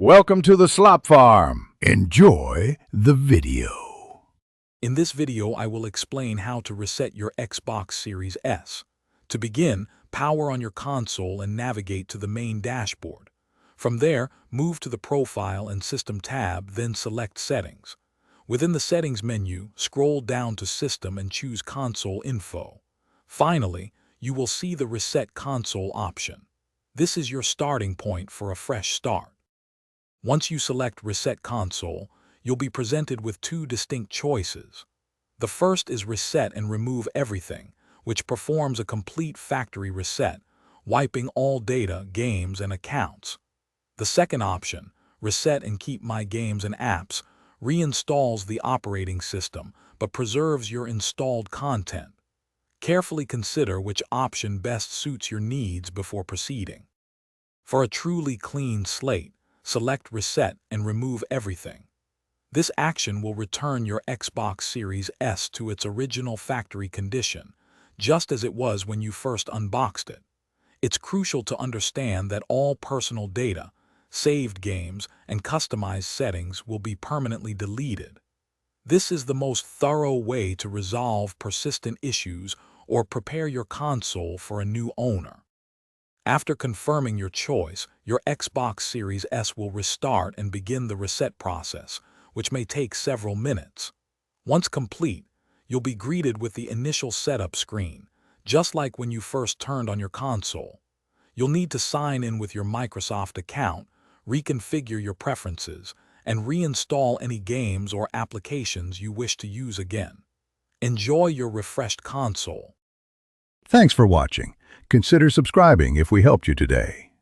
Welcome to the Slop Farm. Enjoy the video. In this video, I will explain how to reset your Xbox Series S. To begin, power on your console and navigate to the main dashboard. From there, move to the Profile and System tab, then select Settings. Within the Settings menu, scroll down to System and choose Console Info. Finally, you will see the Reset Console option. This is your starting point for a fresh start. Once you select Reset Console, you'll be presented with two distinct choices. The first is Reset and Remove Everything, which performs a complete factory reset, wiping all data, games, and accounts. The second option, Reset and Keep My Games and Apps, reinstalls the operating system but preserves your installed content. Carefully consider which option best suits your needs before proceeding. For a truly clean slate, select Reset and Remove Everything. This action will return your Xbox Series S to its original factory condition, just as it was when you first unboxed it. It's crucial to understand that all personal data, saved games, and customized settings will be permanently deleted. This is the most thorough way to resolve persistent issues or prepare your console for a new owner. After confirming your choice, your Xbox Series S will restart and begin the reset process, which may take several minutes. Once complete, you'll be greeted with the initial setup screen, just like when you first turned on your console. You'll need to sign in with your Microsoft account, reconfigure your preferences, and reinstall any games or applications you wish to use again. Enjoy your refreshed console. Thanks for watching. Consider subscribing if we helped you today.